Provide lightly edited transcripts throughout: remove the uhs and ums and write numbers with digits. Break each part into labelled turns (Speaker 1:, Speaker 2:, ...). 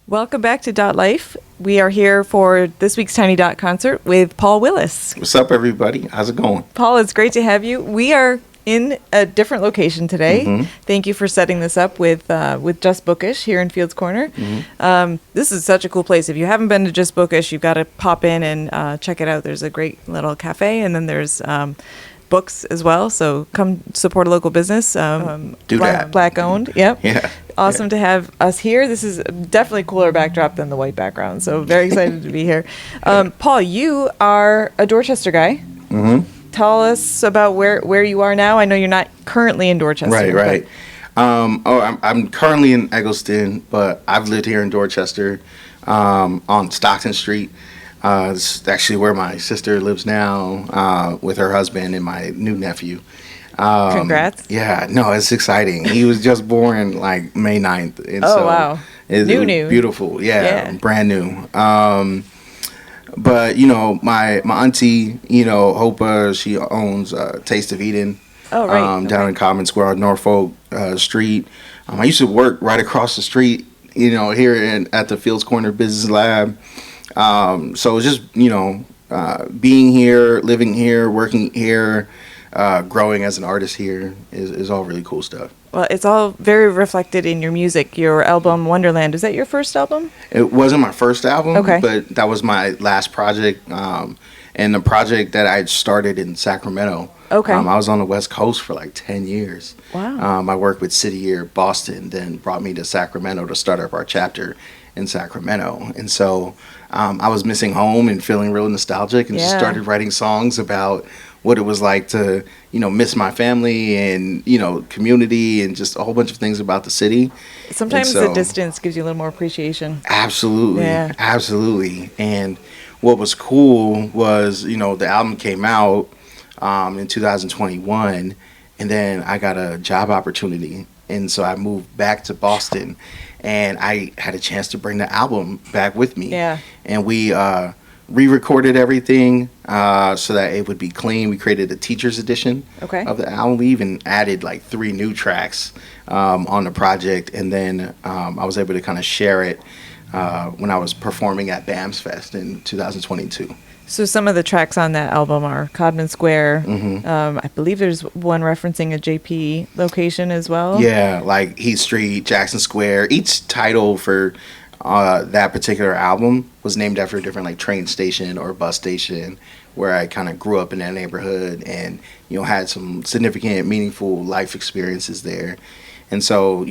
Speaker 1: Welcome back to DotLife. We are here for this week's Tiny Dot concert with Paul Willis.
Speaker 2: What's up, everybody? How's it going?
Speaker 1: Paul, it's great to have you. We are in a different location today.
Speaker 2: Mm-hmm.
Speaker 1: Thank you for setting this up with Just Bookish here in Fields Corner.
Speaker 2: Mm-hmm.
Speaker 1: This is such a cool place. If you haven't been to Just Bookish, you've got to pop in and check it out. There's a great little cafe, and then there's books as well. So come support a local business.
Speaker 2: Do that.
Speaker 1: Black owned. Yep.
Speaker 2: Yeah.
Speaker 1: Awesome to have us here. This is definitely a cooler backdrop than the white background. So very excited to be here. Paul, you are a Dorchester guy.
Speaker 2: Mm-hmm.
Speaker 1: Tell us about where you are now. I know you're not currently in Dorchester.
Speaker 2: Right. I'm currently in Eggleston, but I've lived here in Dorchester on Stockton Street. This is actually where my sister lives now with her husband and my new nephew.
Speaker 1: Congrats.
Speaker 2: Yeah, no, it's exciting. He was just born like May 9th. And
Speaker 1: wow.
Speaker 2: It was
Speaker 1: New.
Speaker 2: beautiful. Yeah, brand new. But, my auntie, Hopa, she owns Taste of Eden.
Speaker 1: Oh, right.
Speaker 2: Down in Common Square on Norfolk Street. I used to work right across the street, here at the Fields Corner Business Lab. So it's just, being here, living here, working here, growing as an artist here is all really cool stuff.
Speaker 1: Well, it's all very reflected in your music. Your album, Wonderland, is that your first album?
Speaker 2: It wasn't my first album,
Speaker 1: okay,
Speaker 2: but that was my last project, and the project that I started in Sacramento.
Speaker 1: Okay.
Speaker 2: I was on the West Coast for like 10 years.
Speaker 1: Wow.
Speaker 2: I worked with City Year Boston, then brought me to Sacramento to start up our chapter in Sacramento. And so I was missing home and feeling real nostalgic, and just started writing songs about what it was like to, miss my family and, community and just a whole bunch of things about the city.
Speaker 1: Sometimes the distance gives you a little more appreciation.
Speaker 2: Absolutely.
Speaker 1: Yeah.
Speaker 2: Absolutely. And what was cool was, the album came out in 2021, and then I got a job opportunity. And so I moved back to Boston, and I had a chance to bring the album back with me.
Speaker 1: Yeah.
Speaker 2: And we re-recorded everything so that it would be clean. We created a teacher's edition of the album. We even added like 3 new tracks on the project, and then I was able to kind of share it when I was performing at BAMS Fest in 2022.
Speaker 1: So some of the tracks on that album are Codman Square.
Speaker 2: Mm-hmm.
Speaker 1: I believe there's one referencing a JP location as well.
Speaker 2: Yeah, like Heath Street, Jackson Square. Each title for that particular album was named after a different like train station or bus station where I kind of grew up in that neighborhood and, had some significant, meaningful life experiences there. And so,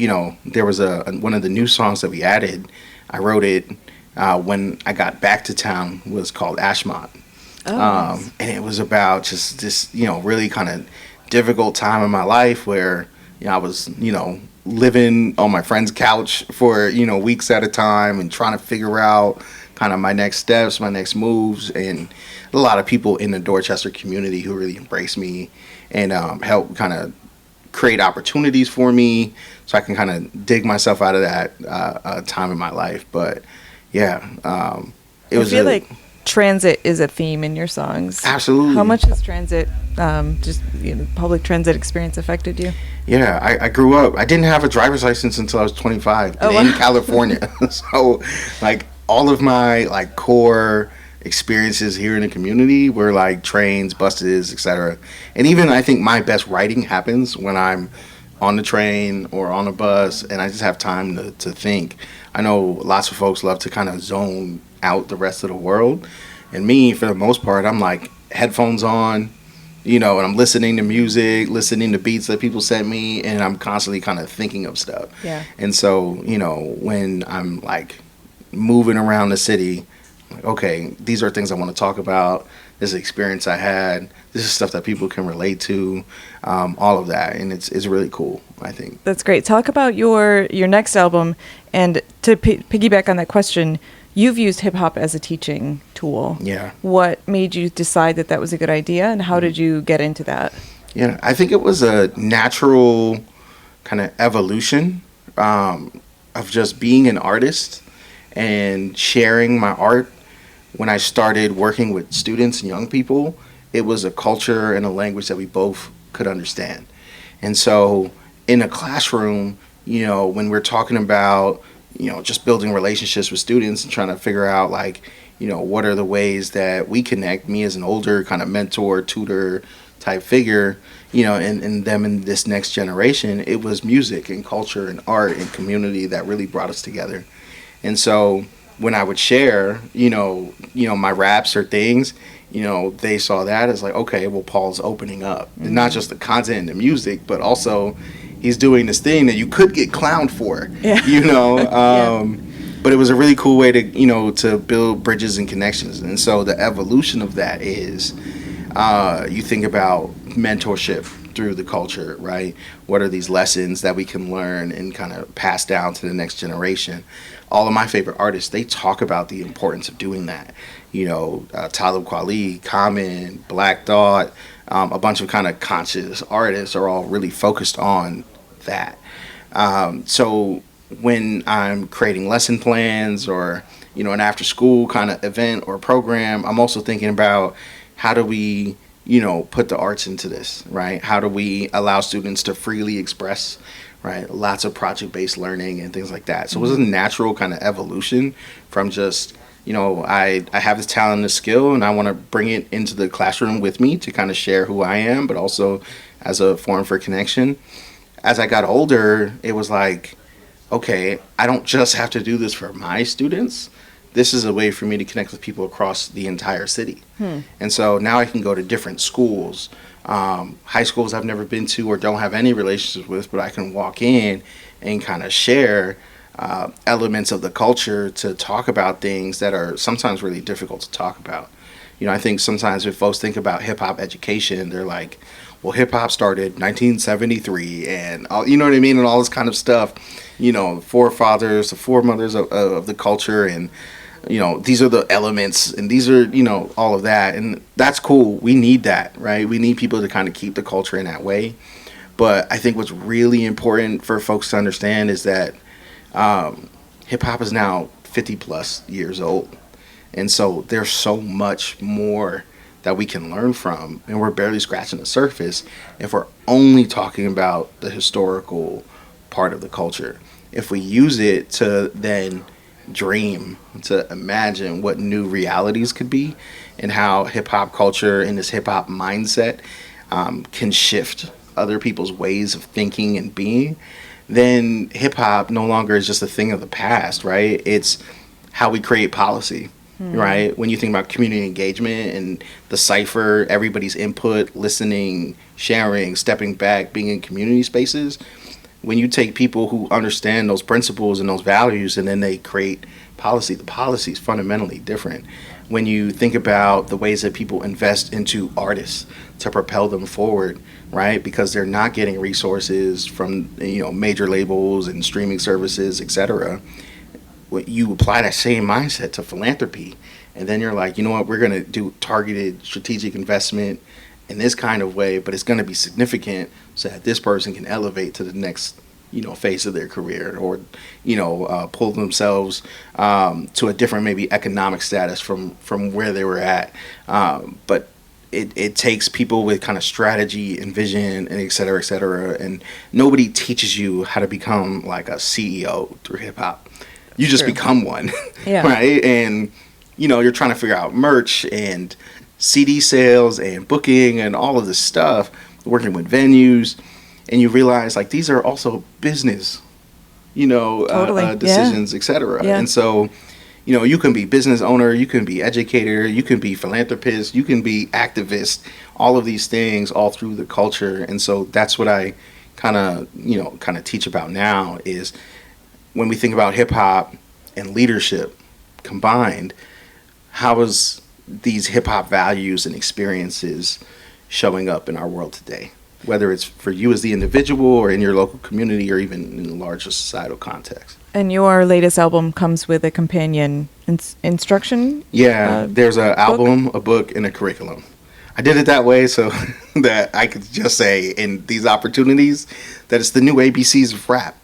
Speaker 2: there was one of the new songs that we added. I wrote it when I got back to town, was called Ashmont.
Speaker 1: Nice.
Speaker 2: And it was about just this, really kind of difficult time in my life where, I was, living on my friend's couch for, weeks at a time and trying to figure out kind of my next steps, my next moves. And a lot of people in the Dorchester community who really embraced me and helped kind of create opportunities for me so I can kind of dig myself out of that time in my life. But yeah, I feel
Speaker 1: like transit is a theme in your songs.
Speaker 2: Absolutely.
Speaker 1: How much has transit, public transit experience affected you?
Speaker 2: Yeah, I grew up. I didn't have a driver's license until I was 25 in California. So, like, all of my like core experiences here in the community were like trains, buses, etc. And even I think my best writing happens when I'm on the train or on a bus and I just have time to think. I know lots of folks love to kind of zone out the rest of the world. And me, for the most part, I'm like headphones on, and I'm listening to music, listening to beats that people sent me, and I'm constantly kind of thinking of stuff.
Speaker 1: Yeah.
Speaker 2: And so, when I'm like moving around the city, I'm like, okay, these are things I want to talk about. This is experience I had. This is stuff that people can relate to, all of that. And it's really cool, I think. That's
Speaker 1: great. Talk about your next album. And to piggyback on that question, you've used hip hop as a teaching tool.
Speaker 2: Yeah.
Speaker 1: What made you decide that was a good idea, and how did you get into that?
Speaker 2: Yeah, I think it was a natural kind of evolution of just being an artist and sharing my art. When I started working with students and young people, it was a culture and a language that we both could understand. And so in a classroom, when we're talking about just building relationships with students and trying to figure out like, what are the ways that we connect, me as an older kind of mentor, tutor type figure, and them in this next generation. It was music and culture and art and community that really brought us together. And so when I would share, my raps or things, they saw that as like, okay, well, Paul's opening up. And not just the content and the music, but also he's doing this thing that you could get clowned for, But it was a really cool way to, to build bridges and connections. And so the evolution of that is you think about mentorship through the culture, right? What are these lessons that we can learn and kind of pass down to the next generation? All of my favorite artists, they talk about the importance of doing that. Talib Kweli, Common, Black Thought, a bunch of kind of conscious artists are all really focused on that. So when I'm creating lesson plans or, an after school kind of event or program, I'm also thinking about how do we, put the arts into this, right? How do we allow students to freely express, right? Lots of project-based learning and things like that. So it was a natural kind of evolution from just, I have this talent and this skill and I want to bring it into the classroom with me to kind of share who I am, but also as a forum for connection. As I got older, it was like, okay, I don't just have to do this for my students. This is a way for me to connect with people across the entire city. And so now I can go to different schools, high schools I've never been to or don't have any relationships with, but I can walk in and kind of share elements of the culture to talk about things that are sometimes really difficult to talk about. I think sometimes if folks think about hip hop education, they're like, well, hip hop started 1973 and all, you know what I mean? And all this kind of stuff, forefathers, the foremothers of the culture. And, these are the elements and these are, all of that. And that's cool. We need that, right? We need people to kind of keep the culture in that way. But I think what's really important for folks to understand is that hip hop is now 50 plus years old. And so there's so much more that we can learn from, and we're barely scratching the surface if we're only talking about the historical part of the culture. If we use it to then dream, to imagine what new realities could be and how hip-hop culture and this hip-hop mindset can shift other people's ways of thinking and being, then hip-hop no longer is just a thing of the past, right? It's how we create policy. Right? When you think about community engagement and the cipher, everybody's input, listening, sharing, stepping back, being in community spaces, when you take people who understand those principles and those values and then they create policy, the policy is fundamentally different. When you think about the ways that people invest into artists to propel them forward, right? Because they're not getting resources from, major labels and streaming services, etc. You apply that same mindset to philanthropy, and then you're like, we're going to do targeted strategic investment in this kind of way, but it's going to be significant so that this person can elevate to the next, phase of their career or, pull themselves to a different maybe economic status from where they were at. But it takes people with kind of strategy and vision and et cetera, and nobody teaches you how to become like a CEO through hip hop. You just become one, right? And, you're trying to figure out merch and CD sales and booking and all of this stuff, working with venues. And you realize, like, these are also business, decisions, et cetera. Yeah. And so, you can be business owner, you can be educator, you can be philanthropist, you can be activist, all of these things all through the culture. And so that's what I kind of teach about now is when we think about hip hop and leadership combined, how is these hip hop values and experiences showing up in our world today? Whether it's for you as the individual or in your local community or even in the larger societal context.
Speaker 1: And your latest album comes with a companion instruction?
Speaker 2: Yeah, there's an album, a book, and a curriculum. I did it that way so that I could just say in these opportunities that it's the new ABCs of rap.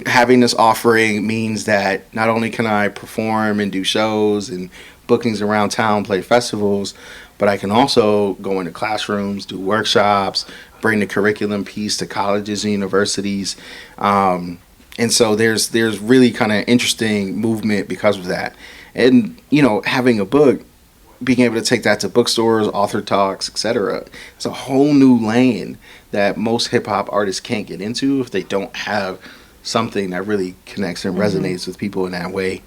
Speaker 2: Having this offering means that not only can I perform and do shows and bookings around town, play festivals, but I can also go into classrooms, do workshops, bring the curriculum piece to colleges and universities, And so there's really kind of interesting movement because of that. And having a book, being able to take that to bookstores, author talks, etc. It's a whole new lane that most hip hop artists can't get into if they don't have something that really connects and resonates with people in that way.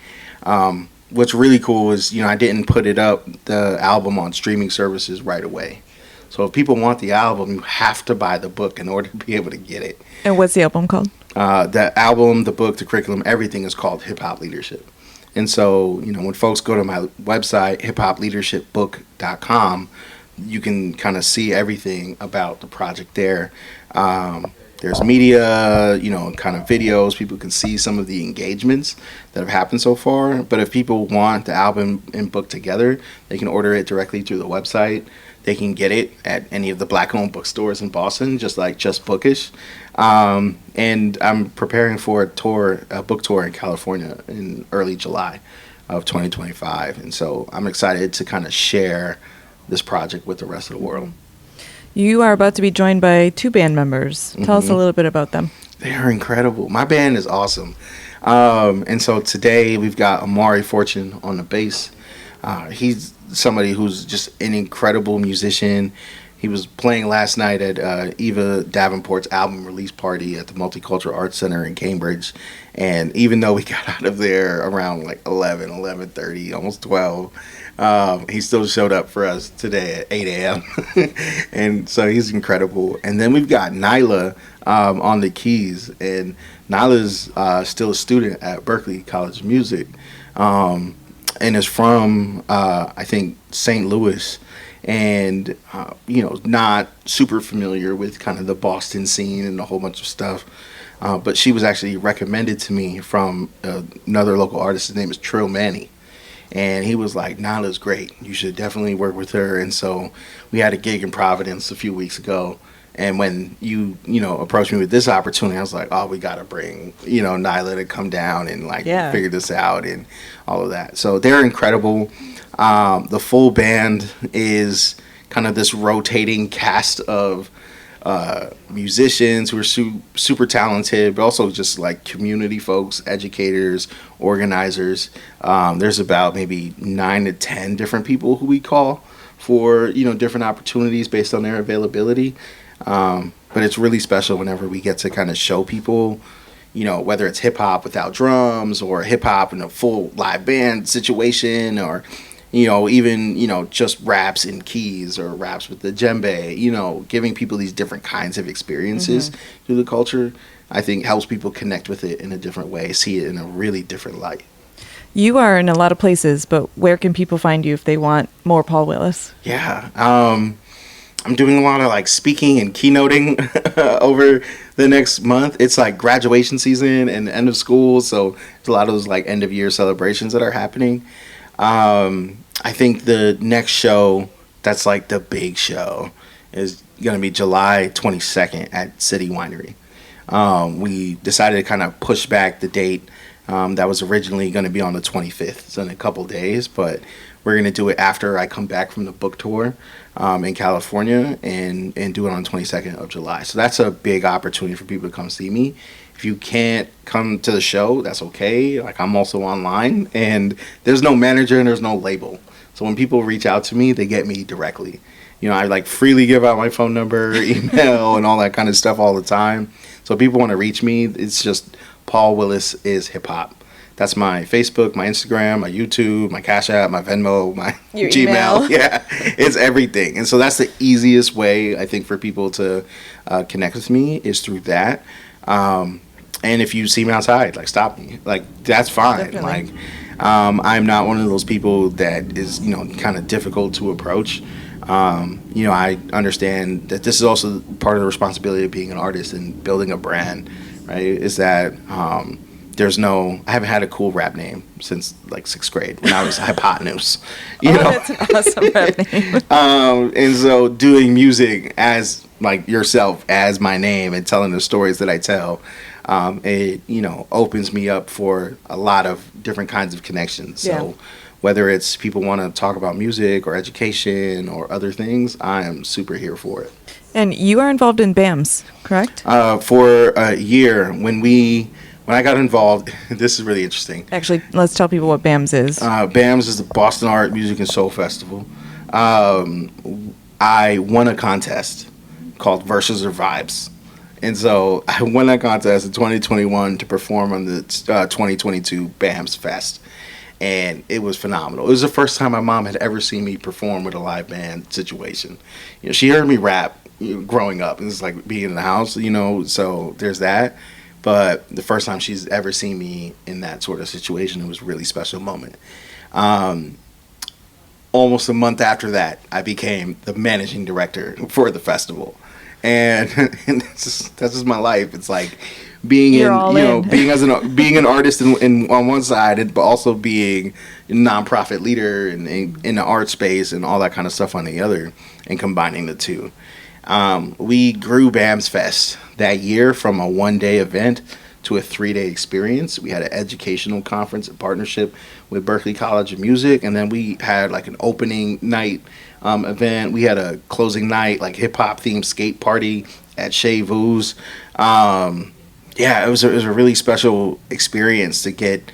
Speaker 2: What's really cool is, I didn't put the album on streaming services right away. So if people want the album, you have to buy the book in order to be able to get it.
Speaker 1: And what's the album called?
Speaker 2: The album, the book, the curriculum, everything is called Hip Hop Leadership. And so, when folks go to my website, hiphopleadershipbook.com, you can kind of see everything about the project there. There's media, kind of videos. People can see some of the engagements that have happened so far. But if people want the album and book together, they can order it directly through the website. They can get it at any of the black-owned bookstores in Boston, just like Just Bookish. And I'm preparing for a book tour in California in early July of 2025. And so I'm excited to kind of share this project with the rest of the world.
Speaker 1: You are about to be joined by 2 band members. Tell us a little bit about them.
Speaker 2: They are incredible. My band is awesome. And so today we've got Amari Fortune on the bass. He's somebody who's just an incredible musician. He was playing last night at Eva Davenport's album release party at the Multicultural Arts Center in Cambridge. And even though we got out of there around like 11:30, almost 12, he still showed up for us today at 8 a.m. And so he's incredible. And then we've got Nyla on the keys. And Nyla's still a student at Berklee College of Music. And is from, I think, St. Louis, and, not super familiar with kind of the Boston scene and a whole bunch of stuff. But she was actually recommended to me from another local artist. His name is Trill Manny. And he was like, Nala's great. You should definitely work with her. And so we had a gig in Providence a few weeks ago. And when you approached me with this opportunity, I was like, oh, we got to bring, Nyla to come down and figure this out and all of that. So they're incredible. The full band is kind of this rotating cast of musicians who are super talented, but also just like community folks, educators, organizers. There's about maybe 9 to 10 different people who we call for, different opportunities based on their availability. But it's really special whenever we get to kind of show people, whether it's hip hop without drums or hip hop in a full live band situation, or, even, just raps in keys or raps with the djembe, giving people these different kinds of experiences through the culture, I think helps people connect with it in a different way, see it in a really different light.
Speaker 1: You are in a lot of places, but where can people find you if they want more Paul Willis? Yeah.
Speaker 2: I'm doing a lot of speaking and keynoting over the next month. It's graduation season and the end of school, so there's a lot of those end of year celebrations that are happening. I think the next show that's the big show is going to be July 22nd at City Winery. We decided to kind of push back the date that was originally going to be on the 25th. It's in a couple days, but we're going to do it after I come back from the book tour in California and do it on the 22nd of July. So that's a big opportunity for people to come see me. If you can't come to the show, that's okay. I'm also online, and there's no manager and there's no label. So when people reach out to me, they get me directly. I freely give out my phone number, email, and all that kind of stuff all the time. So if people want to reach me, it's just Paul Willis is hip hop. That's my Facebook, my Instagram, my YouTube, my Cash App, my Venmo, my
Speaker 1: Your
Speaker 2: Gmail.
Speaker 1: Email.
Speaker 2: Yeah, it's everything. And so that's the easiest way, I think, for people to connect with me is through that. And if you see me outside, stop me. That's fine.
Speaker 1: Definitely.
Speaker 2: I'm not one of those people that is, kind of difficult to approach. I understand that this is also part of the responsibility of being an artist and building a brand, right? Is that I haven't had a cool rap name since 6th grade when I was Hypotenuse.
Speaker 1: That's an awesome rap name.
Speaker 2: And so doing music as yourself as my name and telling the stories that I tell, it opens me up for a lot of different kinds of connections.
Speaker 1: Yeah.
Speaker 2: So whether it's people want to talk about music or education or other things, I am super here for it.
Speaker 1: And you are involved in BAMS, correct?
Speaker 2: For a year, when we when I got involved, this is really interesting.
Speaker 1: Actually, let's tell people what BAMS is.
Speaker 2: BAMS is the Boston Art, Music, and Soul Festival. I won a contest called Versus or Vibes. And so I won that contest in 2021 to perform on the 2022 BAMS Fest. And it was phenomenal. It was the first time my mom had ever seen me perform with a live band situation. You know, she heard me rap growing up. It was like being in the house, you know, so there's that. But the first time she's ever seen me in that sort of situation, it was a really special moment. Almost a month after that, I became the managing director for the festival. And that's just my life. It's like being being an artist in on one side, but also being a nonprofit leader in the art space and all that kind of stuff on the other, and combining the two. We grew BAMS Fest that year from a one-day event to a 3-day experience. We had an educational conference in partnership with Berklee College of Music, and then we had like an opening night event. We had a closing night, like hip-hop themed skate party at Chez Vu's. It was a really special experience to get,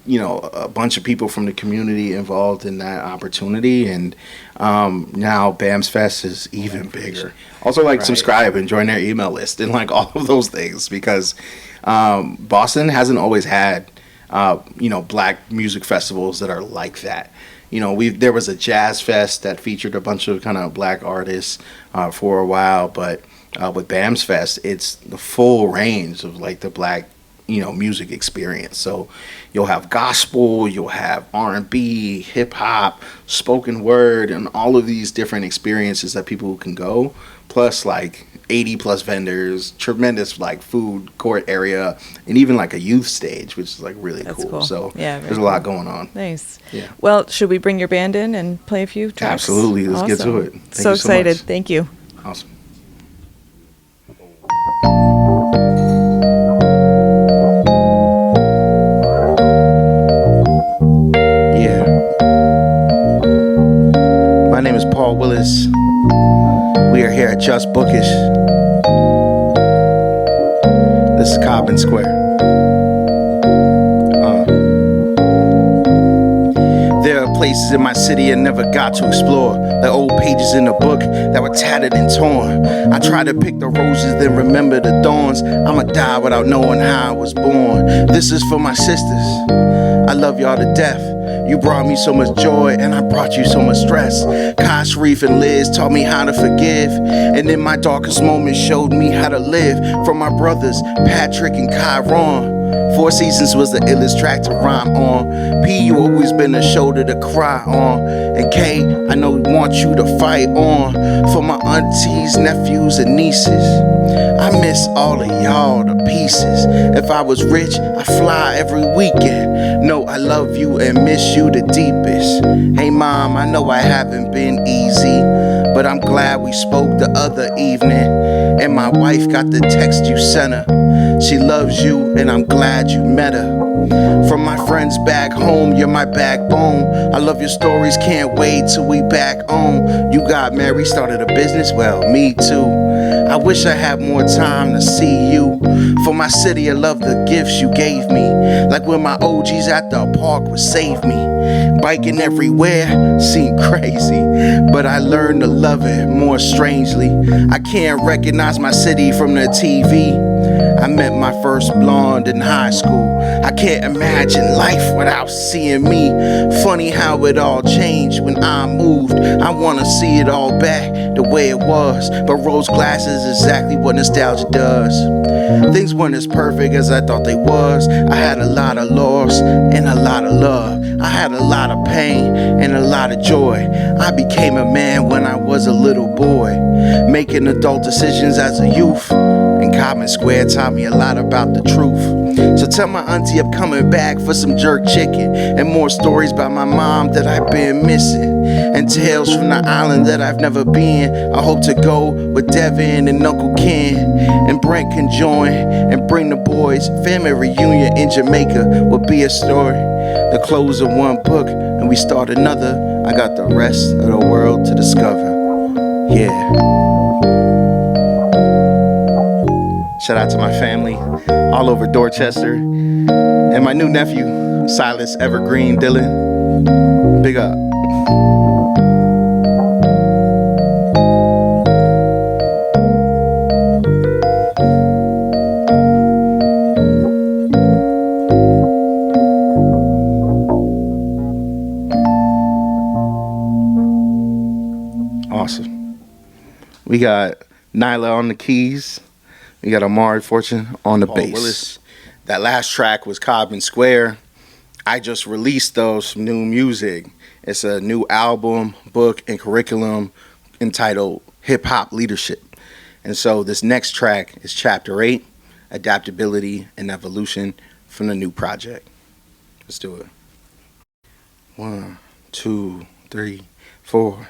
Speaker 2: you know, a bunch of people from the community involved in that opportunity. And now BAMS Fest is even bigger. Also, like, subscribe and join their email list and like all of those things, because Boston hasn't always had black music festivals that are like that. You know, there was a jazz fest that featured a bunch of kind of black artists for a while, but with BAMS Fest, it's the full range of like the black, you know, music experience. So you'll have gospel, you'll have R&B, hip hop, spoken word, and all of these different experiences that people can go. Plus like 80 plus vendors, tremendous like food court area, and even like a youth stage, which is like really cool. So there's a lot going on.
Speaker 1: Nice.
Speaker 2: Yeah.
Speaker 1: Well, should we bring your band in and play a few tracks?
Speaker 2: Absolutely. Let's get to it. Thank
Speaker 1: so
Speaker 2: you
Speaker 1: excited.
Speaker 2: Much.
Speaker 1: Thank you.
Speaker 2: Awesome. Yeah. My name is Paul Willis. We are here at Just Bookish. This is Cobbin Square. There are places in my city I never got to explore. The old pages in the book that were tattered and torn. I try to pick the roses, then remember the thorns. I'ma die without knowing how I was born. This is for my sisters. I love y'all to death. You brought me so much joy, and I brought you so much stress. Kai, Sharif, and Liz taught me how to forgive, and in my darkest moments showed me how to live. From my brothers, Patrick and Kyron. 4 Seasons was the illest track to rhyme on. P, you always been a shoulder to cry on. And K, I know we want you to fight on. For my aunties, nephews, and nieces, I miss all of y'all to pieces. If I was rich, I'd fly every weekend. No, I love you and miss you the deepest. Hey mom, I know I haven't been easy, but I'm glad we spoke the other evening. And my wife got the text you sent her. She loves you and I'm glad you met her. From my friends back home, you're my backbone. I love your stories, can't wait till we back home. You got married, started a business, well, me too. I wish I had more time to see you. For my city, I love the gifts you gave me. Like when my OGs at the park would save me. Biking everywhere seemed crazy, but I learned to love it more strangely. I can't recognize my city from the TV. I met my first blonde in high school. I can't imagine life without seeing me. Funny how it all changed when I moved. I wanna see it all back the way it was, but rose glasses is exactly what nostalgia does. Things weren't as perfect as I thought they was. I had a lot of loss and a lot of love. I had a lot of pain and a lot of joy. I became a man when I was a little boy, making adult decisions as a youth. And Cobbin Square taught me a lot about the truth. So tell my auntie I'm coming back for some jerk chicken and more stories about my mom that I've been missing, and tales from the island that I've never been. I hope to go with Devin and Uncle Ken, and Brent can join and bring the boys. Family reunion in Jamaica will be a story. The close of one book and we start another. I got the rest of the world to discover. Yeah. Shout out to my family all over Dorchester. And my new nephew, Silas Evergreen Dillon. Big up. Awesome. We got Nyla on the keys. We got Amari Fortune on the bass. Willis. That last track was Cobden Square. I just released some new music. It's a new album, book, and curriculum entitled Hip Hop Leadership. And so this next track is Chapter 8, Adaptability and Evolution, from the new project. Let's do it. 1, 2, 3, 4.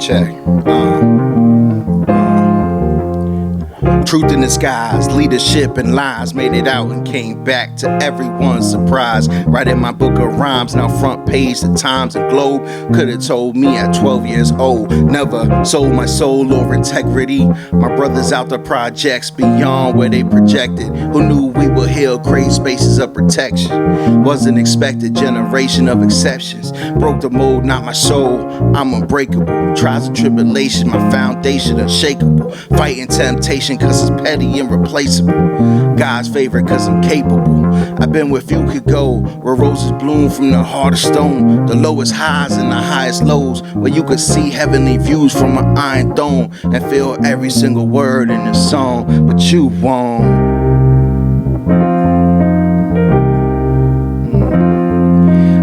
Speaker 2: Check. Truth in disguise, leadership and lies, made it out and came back to everyone's surprise. Writing my book of rhymes, now front page the Times and Globe. Could've told me at 12 years old, never sold my soul or integrity. My brothers out the projects beyond where they projected, who knew we would heal, create spaces of protection. Wasn't expected, generation of exceptions. Broke the mold, not my soul, I'm unbreakable. Trials and tribulation, my foundation unshakable. Fighting temptation cause it's petty and replaceable. God's favorite cause I'm capable. I've been where few could go, where roses bloom from the heart of stone. The lowest highs and the highest lows, where you could see heavenly views from an iron dome and feel every single word in the song, but you won't.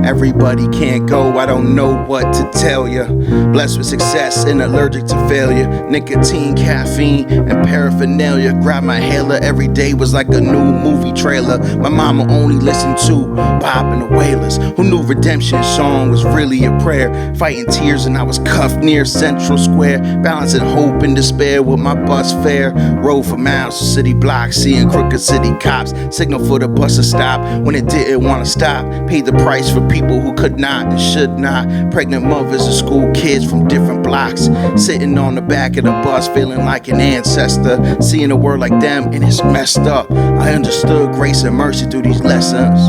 Speaker 2: Everybody can't go, I don't know what to tell ya. Blessed with success and allergic to failure. Nicotine, caffeine, and paraphernalia. Grab my hailer every day was like a new movie trailer. My mama only listened to Bob and the Wailers, who knew redemption song was really a prayer. Fighting tears and I was cuffed near Central Square. Balancing hope and despair with my bus fare. Rode for miles to city blocks, seeing crooked city cops. Signal for the bus to stop when it didn't want to stop. Paid the price for people who could not and should not. Pregnant mothers and school kids from different blocks. Sitting on the back of the bus feeling like an ancestor. Seeing a word like them and it's messed up. I understood grace and mercy through these lessons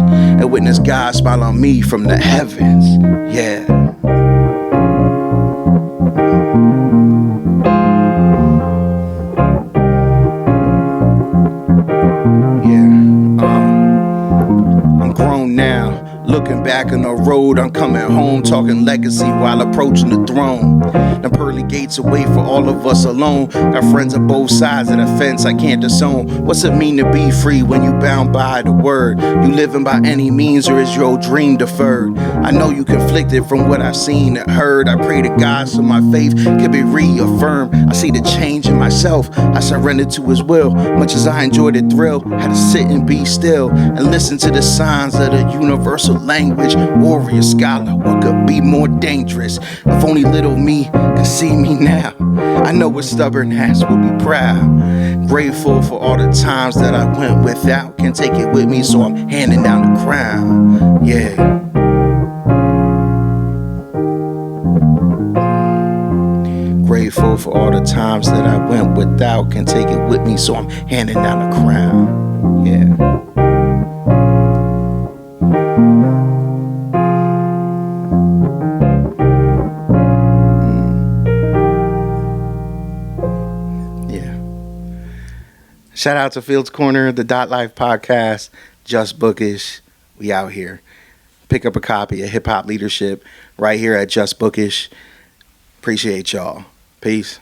Speaker 2: and witnessed God smile on me from the heavens. Yeah. I'm grown now. Looking back on the road, I'm coming home, talking legacy while approaching the throne. The pearly gates away for all of us alone. Got friends on both sides of the fence I can't disown. What's it mean to be free when you bound by the word? You living by any means or is your dream deferred? I know you conflicted from what I've seen and heard. I pray to God so my faith can be reaffirmed. I see the change in myself, I surrendered to his will. Much as I enjoyed the thrill, had to sit and be still and listen to the signs of the universal language. Warrior scholar, what could be more dangerous? If only little me could see me now. I know a stubborn ass will be proud. Grateful for all the times that I went without. Can't take it with me, so I'm handing down the crown. Yeah. Grateful for all the times that I went without. Can't take it with me, so I'm handing down the crown. Yeah. Shout out to Fields Corner, the DotLife podcast, Just Bookish. We out here. Pick up a copy of Hip Hop Leadership right here at Just Bookish. Appreciate y'all. Peace.